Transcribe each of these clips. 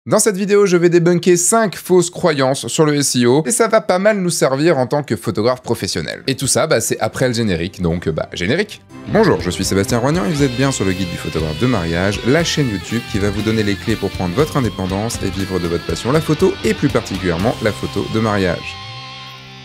Dans cette vidéo, je vais débunker 5 fausses croyances sur le SEO et ça va pas mal nous servir en tant que photographe professionnel. Et tout ça, c'est après le générique, donc générique. Bonjour, je suis Sébastien Roignan et vous êtes bien sur le guide du photographe de mariage, la chaîne YouTube qui va vous donner les clés pour prendre votre indépendance et vivre de votre passion la photo et plus particulièrement la photo de mariage.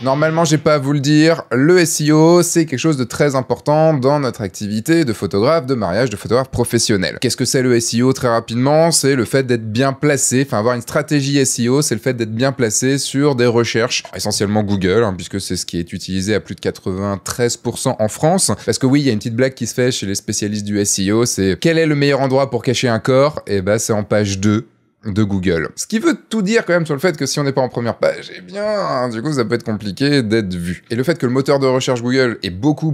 Normalement, j'ai pas à vous le dire, le SEO, c'est quelque chose de très important dans notre activité de photographe de mariage, de photographe professionnel. Qu'est-ce que c'est le SEO très rapidement? C'est le fait d'être bien placé, enfin avoir une stratégie SEO, c'est le fait d'être bien placé sur des recherches, essentiellement Google, puisque c'est ce qui est utilisé à plus de 93% en France. Parce que oui, il y a une petite blague qui se fait chez les spécialistes du SEO, c'est quel est le meilleur endroit pour cacher un corps? Et c'est en page 2. De Google. Ce qui veut tout dire quand même sur le fait que si on n'est pas en première page, du coup ça peut être compliqué d'être vu. Et le fait que le moteur de recherche Google ait beaucoup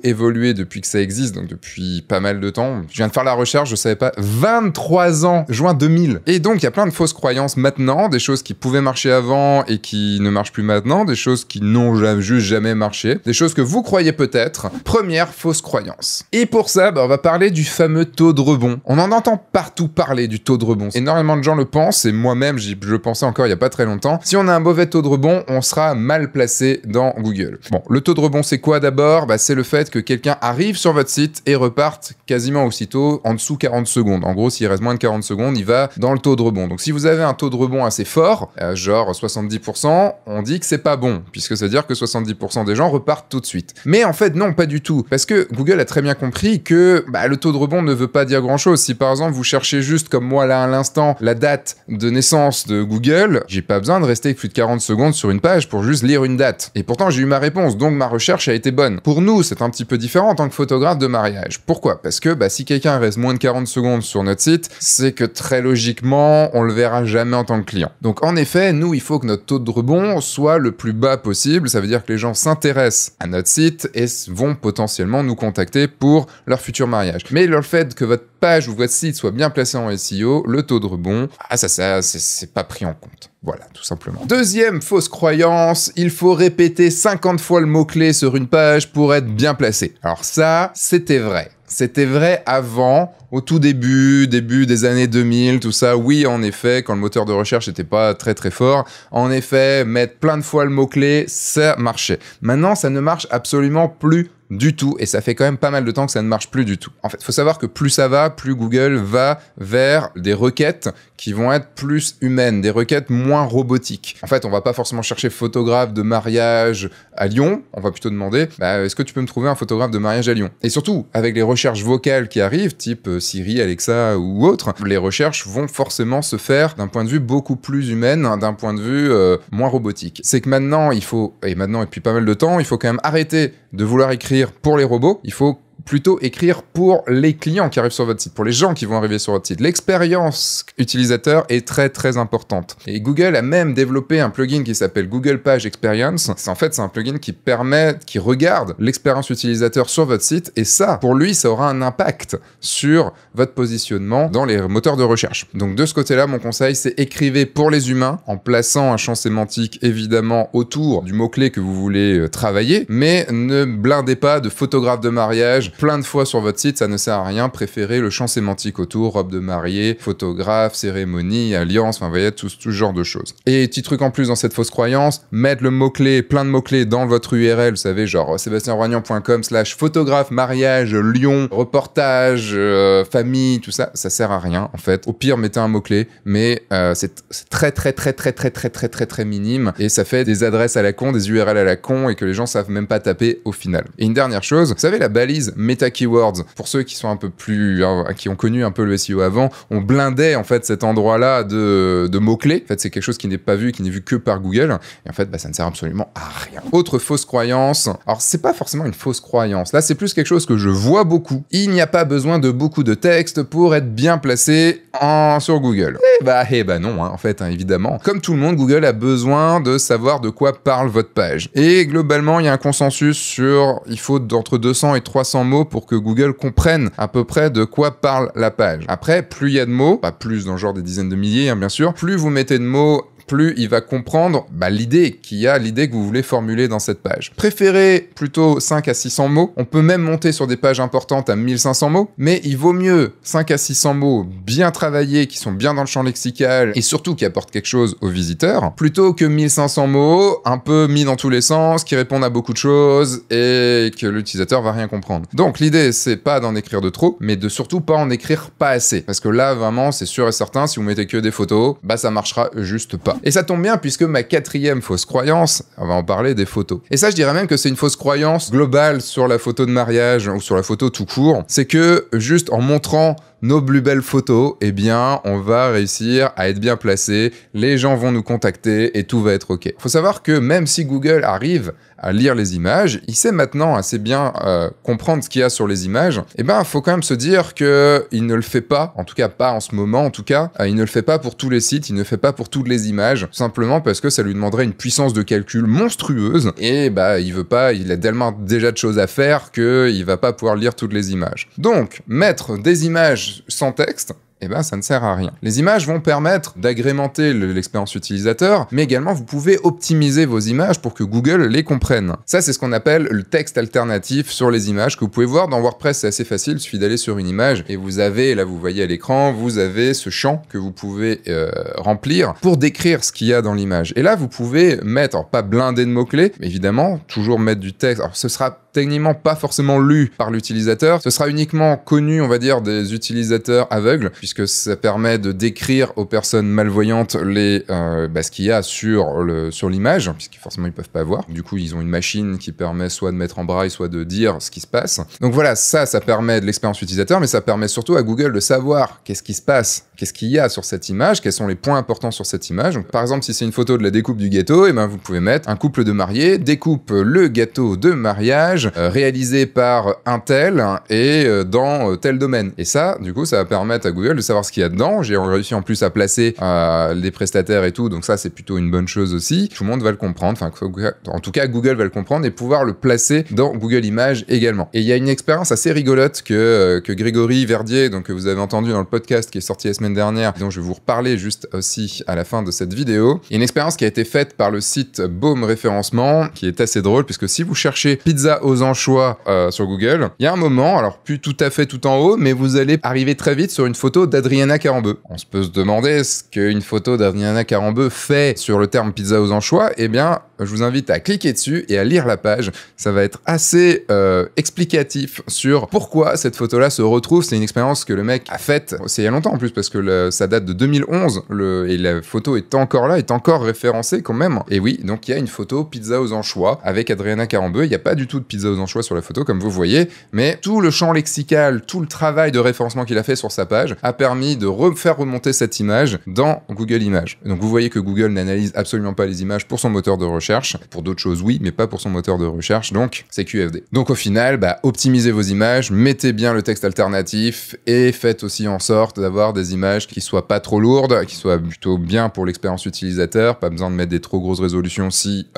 évolué depuis que ça existe, donc depuis pas mal de temps. Je viens de faire la recherche, je savais pas, 23 ans, juin 2000. Et donc il y a plein de fausses croyances maintenant, des choses qui pouvaient marcher avant et qui ne marchent plus maintenant, des choses qui n'ont juste jamais marché, des choses que vous croyez peut-être. Première fausse croyance. Et pour ça, on va parler du fameux taux de rebond. On en entend partout parler du taux de rebond. Énormément de gens le pensent, et moi-même, je le pensais encore il y a pas très longtemps. Si on a un mauvais taux de rebond, on sera mal placé dans Google. Bon, le taux de rebond, c'est quoi d'abord? C'est le fait que quelqu'un arrive sur votre site et reparte quasiment aussitôt en dessous 40 secondes. En gros, s'il reste moins de 40 secondes, il va dans le taux de rebond. Donc si vous avez un taux de rebond assez fort, genre 70%, on dit que c'est pas bon, puisque ça veut dire que 70% des gens repartent tout de suite. Mais en fait, non, pas du tout. Parce que Google a très bien compris que le taux de rebond ne veut pas dire grand-chose. Si par exemple, vous cherchez juste, comme moi là à l'instant, la date de naissance de Google, j'ai pas besoin de rester plus de 40 secondes sur une page pour juste lire une date. Et pourtant, j'ai eu ma réponse, donc ma recherche a été bonne. Pour nous, c'est un petit peu différent en tant que photographe de mariage. Pourquoi? Parce que si quelqu'un reste moins de 40 secondes sur notre site, c'est que très logiquement, on le verra jamais en tant que client. Donc en effet, nous, il faut que notre taux de rebond soit le plus bas possible. Ça veut dire que les gens s'intéressent à notre site et vont potentiellement nous contacter pour leur futur mariage. Mais le fait que votre page ou votre site soit bien placé en SEO, le taux de rebond, c'est pas pris en compte. Voilà, tout simplement. Deuxième fausse croyance, il faut répéter 50 fois le mot-clé sur une page pour être bien placé. Alors ça, c'était vrai. C'était vrai avant, au tout début des années 2000, tout ça. Oui, en effet, quand le moteur de recherche n'était pas très fort, en effet, mettre plein de fois le mot-clé, ça marchait. Maintenant, ça ne marche absolument plus du tout, et ça fait quand même pas mal de temps que ça ne marche plus du tout. En fait, il faut savoir que plus ça va, plus Google va vers des requêtes qui vont être plus humaines, des requêtes moins robotiques. En fait, on va pas forcément chercher photographe de mariage à Lyon, on va plutôt demander est-ce que tu peux me trouver un photographe de mariage à Lyon? Et surtout, avec les recherches vocales qui arrivent, type Siri, Alexa ou autre, les recherches vont forcément se faire d'un point de vue beaucoup plus humain, d'un point de vue moins robotique. C'est que maintenant, et depuis pas mal de temps, il faut quand même arrêter de vouloir écrire pour les robots, il faut plutôt écrire pour les clients qui arrivent sur votre site, pour les gens qui vont arriver sur votre site. L'expérience utilisateur est très importante. Et Google a même développé un plugin qui s'appelle Google Page Experience. C'est un plugin qui regarde l'expérience utilisateur sur votre site, et ça, pour lui, ça aura un impact sur votre positionnement dans les moteurs de recherche. Donc de ce côté-là, mon conseil, c'est écrivez pour les humains, en plaçant un champ sémantique évidemment autour du mot-clé que vous voulez travailler, mais ne blindez pas de photographe de mariage plein de fois sur votre site, ça ne sert à rien. Préférez le champ sémantique autour, robe de mariée, photographe, cérémonie, alliance, vous voyez, tout ce genre de choses. Et petit truc en plus dans cette fausse croyance, mettre le mot-clé, plein de mots-clés dans votre URL, vous savez, genre sebastienroignan.com/photographe, mariage, Lyon, reportage, famille, tout ça, ça sert à rien, en fait. Au pire, mettez un mot-clé, mais c'est très minime, et ça fait des adresses à la con, des URL à la con, et que les gens savent même pas taper au final. Et une dernière chose, vous savez, la balise Meta Keywords, pour ceux qui sont un peu plus, qui ont connu un peu le SEO avant, on blindait en fait cet endroit-là de mots-clés. En fait, c'est quelque chose qui n'est pas vu, qui n'est vu que par Google. Et en fait, ça ne sert absolument à rien. Autre fausse croyance. Alors, c'est pas forcément une fausse croyance. Là, c'est plus quelque chose que je vois beaucoup. Il n'y a pas besoin de beaucoup de texte pour être bien placé sur Google. Non, en fait, évidemment. Comme tout le monde, Google a besoin de savoir de quoi parle votre page. Et globalement, il y a un consensus sur, il faut d'entre 200 et 300 mots pour que Google comprenne à peu près de quoi parle la page. Après, plus il y a de mots, pas plus dans le genre des dizaines de milliers, bien sûr, plus vous mettez de mots plus il va comprendre l'idée que vous voulez formuler dans cette page. Préférez plutôt 5 à 600 mots. On peut même monter sur des pages importantes à 1500 mots, mais il vaut mieux 5 à 600 mots bien travaillés, qui sont bien dans le champ lexical et surtout qui apportent quelque chose aux visiteurs, plutôt que 1500 mots un peu mis dans tous les sens, qui répondent à beaucoup de choses et que l'utilisateur va rien comprendre. Donc l'idée, c'est pas d'en écrire de trop, mais de surtout pas en écrire pas assez. Parce que là, vraiment, c'est sûr et certain, si vous mettez que des photos, ça marchera juste pas. Et ça tombe bien, puisque ma 4e fausse croyance, on va en parler des photos. Et ça, je dirais même que c'est une fausse croyance globale sur la photo de mariage ou sur la photo tout court. C'est que juste en montrant nos plus belles photos, on va réussir à être bien placé, les gens vont nous contacter et tout va être ok. Faut savoir que même si Google arrive à lire les images, il sait maintenant assez bien comprendre ce qu'il y a sur les images, faut quand même se dire que il ne le fait pas, en tout cas pas en ce moment, il ne le fait pas pour tous les sites, il ne le fait pas pour toutes les images, tout simplement parce que ça lui demanderait une puissance de calcul monstrueuse, et il veut pas, il a tellement déjà de choses à faire qu'il va pas pouvoir lire toutes les images. Donc, mettre des images sans texte, ça ne sert à rien. Les images vont permettre d'agrémenter l'expérience utilisateur, mais également vous pouvez optimiser vos images pour que Google les comprenne. Ça, c'est ce qu'on appelle le texte alternatif sur les images que vous pouvez voir dans WordPress. C'est assez facile, il suffit d'aller sur une image et vous avez, là vous voyez à l'écran, vous avez ce champ que vous pouvez remplir pour décrire ce qu'il y a dans l'image. Et là, vous pouvez mettre, alors pas blindé de mots-clés, mais évidemment, toujours mettre du texte. Alors ce sera techniquement pas forcément lu par l'utilisateur, ce sera uniquement connu, on va dire, des utilisateurs aveugles, puisque ça permet de décrire aux personnes malvoyantes ce qu'il y a sur l'image, puisque forcément ils peuvent pas voir. Du coup, ils ont une machine qui permet soit de mettre en braille, soit de dire ce qui se passe. Donc voilà, ça permet de l'expérience utilisateur, mais ça permet surtout à Google de savoir qu'est-ce qui se passe, qu'est-ce qu'il y a sur cette image, quels sont les points importants sur cette image. Donc, par exemple, si c'est une photo de la découpe du gâteau, vous pouvez mettre un couple de mariés découpe le gâteau de mariage réalisé par un tel et dans tel domaine. Et ça, du coup, ça va permettre à Google de savoir ce qu'il y a dedans. J'ai réussi en plus à placer les prestataires et tout, donc ça, c'est plutôt une bonne chose aussi. Tout le monde va le comprendre, en tout cas, Google va le comprendre et pouvoir le placer dans Google Images également. Et il y a une expérience assez rigolote que Grégory Verdier, donc que vous avez entendu dans le podcast qui est sorti la semaine dernière, dont je vais vous reparler juste aussi à la fin de cette vidéo. Il y a une expérience qui a été faite par le site Baume Référencement, qui est assez drôle, puisque si vous cherchez pizza aux anchois sur Google, il y a un moment, alors plus tout à fait tout en haut, mais vous allez arriver très vite sur une photo d'Adriana Carambeu. On se peut se demander ce qu'une photo d'Adriana Carambeu fait sur le terme pizza aux anchois. Je vous invite à cliquer dessus et à lire la page. Ça va être assez explicatif sur pourquoi cette photo-là se retrouve. C'est une expérience que le mec a faite, c'est il y a longtemps en plus, parce que ça date de 2011, et la photo est encore là, est encore référencée quand même. Et oui, donc il y a une photo pizza aux anchois avec Adriana Carambeu. Il n'y a pas du tout de pizza aux anchois sur la photo, comme vous voyez, mais tout le champ lexical, tout le travail de référencement qu'il a fait sur sa page a permis de faire remonter cette image dans Google Images. Donc vous voyez que Google n'analyse absolument pas les images pour son moteur de recherche. Pour d'autres choses, oui, mais pas pour son moteur de recherche, donc c'est QFD. Donc au final, optimisez vos images, mettez bien le texte alternatif et faites aussi en sorte d'avoir des images qui soient pas trop lourdes, qui soient plutôt bien pour l'expérience utilisateur, pas besoin de mettre des trop grosses résolutions si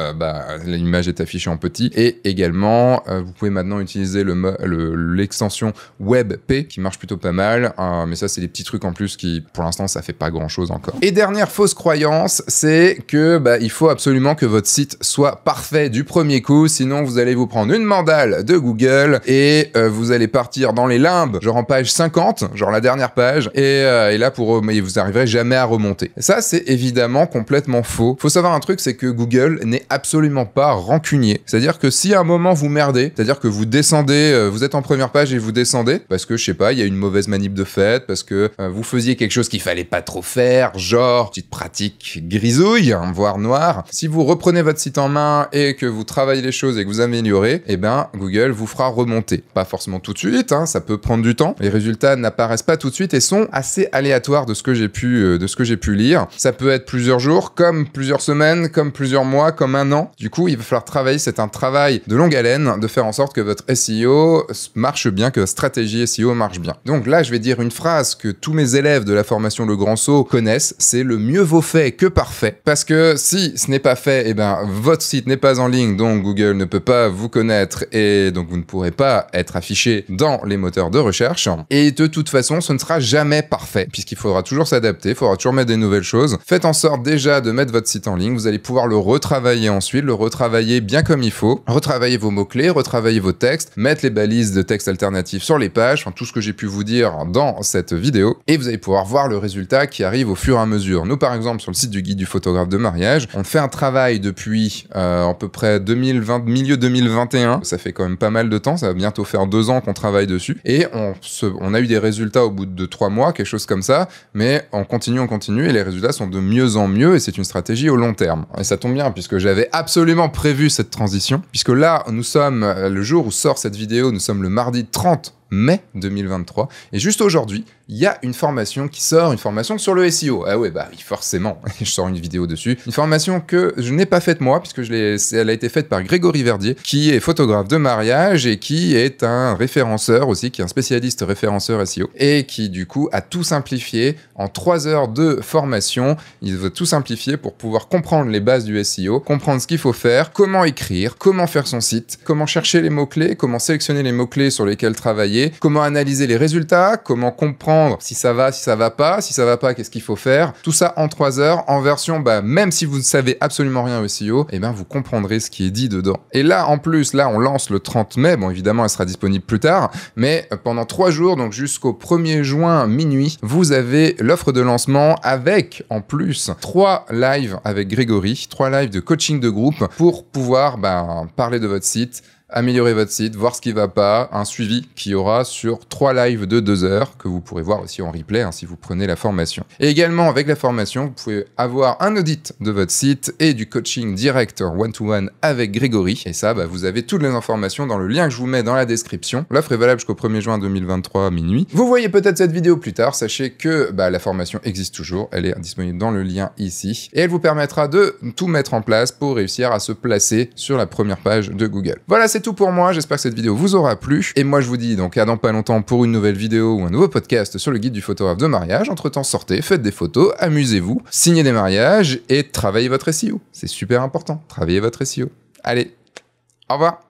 l'image est affichée en petit. Et également, vous pouvez maintenant utiliser l'extension WebP qui marche plutôt pas mal, mais ça c'est des petits trucs en plus qui, pour l'instant, ça fait pas grand chose encore. Et dernière fausse croyance, c'est que il faut absolument que votre site soit parfait du premier coup, sinon vous allez vous prendre une mandale de Google et vous allez partir dans les limbes, genre en page 50, genre la dernière page, et là vous arriverez jamais à remonter. Et ça, c'est évidemment complètement faux. Faut savoir un truc, c'est que Google n'est absolument pas rancunier. C'est-à-dire que si à un moment vous merdez, c'est-à-dire que vous descendez, vous êtes en première page et vous descendez, parce que je sais pas, il y a une mauvaise manip de fait, parce que vous faisiez quelque chose qu'il fallait pas trop faire, genre petite pratique grisouille, voire noire. Si vous reprenez votre site en main et que vous travaillez les choses et que vous améliorez, Google vous fera remonter. Pas forcément tout de suite, ça peut prendre du temps. Les résultats n'apparaissent pas tout de suite et sont assez aléatoires de ce que j'ai pu lire. Ça peut être plusieurs jours, comme plusieurs semaines, comme plusieurs mois, comme un an. Du coup, il va falloir travailler. C'est un travail de longue haleine de faire en sorte que votre SEO marche bien, que votre stratégie SEO marche bien. Donc là, je vais dire une phrase que tous mes élèves de la formation Le Grand Saut connaissent. C'est le mieux vaut fait que parfait. Parce que si ce n'est pas fait, votre site n'est pas en ligne, donc Google ne peut pas vous connaître et donc vous ne pourrez pas être affiché dans les moteurs de recherche. Et de toute façon, ce ne sera jamais parfait. puisqu'il faudra toujours s'adapter, il faudra toujours mettre des nouvelles choses. Faites en sorte déjà de mettre votre site en ligne, vous allez pouvoir le retravailler ensuite, le retravailler bien comme il faut, retravailler vos mots-clés, retravailler vos textes, mettre les balises de texte alternatifs sur les pages, enfin tout ce que j'ai pu vous dire dans cette vidéo, et vous allez pouvoir voir le résultat qui arrive au fur et à mesure. Nous par exemple sur le site du guide du photographe de mariage, on fait un travail depuis à peu près 2020, milieu 2021, ça fait quand même pas mal de temps, ça va bientôt faire 2 ans qu'on travaille dessus, et on a eu des résultats au bout de 3 mois, quelque chose comme ça, mais on continue, et les résultats sont de mieux en mieux, et c'est une stratégie au long terme. Et ça tombe bien, puisque j'avais absolument prévu cette transition, puisque là, nous sommes, le jour où sort cette vidéo, nous sommes le mardi 30 mai 2023, et juste aujourd'hui, il y a une formation qui sort, une formation sur le SEO. Ah ouais, bah oui, forcément, je sors une vidéo dessus. Une formation que je n'ai pas faite moi, puisque elle a été faite par Grégory Verdier, qui est photographe de mariage et qui est un référenceur aussi, qui est un spécialiste référenceur SEO, et qui du coup a tout simplifié en 3 heures de formation. Il veut tout simplifier pour pouvoir comprendre les bases du SEO, comprendre ce qu'il faut faire, comment écrire, comment faire son site, comment chercher les mots-clés, comment sélectionner les mots-clés sur lesquels travailler, comment analyser les résultats, comment comprendre si ça va pas, qu'est-ce qu'il faut faire, tout ça en 3 heures, en version, même si vous ne savez absolument rien au SEO, vous comprendrez ce qui est dit dedans. Et là, en plus, on lance le 30 mai, bon évidemment, elle sera disponible plus tard, mais pendant 3 jours, donc jusqu'au 1er juin minuit, vous avez l'offre de lancement avec, en plus, 3 lives avec Grégory, 3 lives de coaching de groupe pour pouvoir, parler de votre site, améliorer votre site, voir ce qui va pas, un suivi qui aura sur 3 lives de 2 heures que vous pourrez voir aussi en replay si vous prenez la formation. Et également avec la formation, vous pouvez avoir un audit de votre site et du coaching direct one-to-one avec Grégory. Et ça, vous avez toutes les informations dans le lien que je vous mets dans la description. L'offre est valable jusqu'au 1er juin 2023 minuit. Vous voyez peut-être cette vidéo plus tard, sachez que la formation existe toujours, elle est disponible dans le lien ici. Et elle vous permettra de tout mettre en place pour réussir à se placer sur la première page de Google. Voilà, c'est tout pour moi, j'espère que cette vidéo vous aura plu, et moi je vous dis donc à dans pas longtemps pour une nouvelle vidéo ou un nouveau podcast sur le guide du photographe de mariage. Entre temps, sortez, faites des photos, amusez-vous, signez des mariages et travaillez votre SEO. C'est super important, travaillez votre SEO. Allez, au revoir.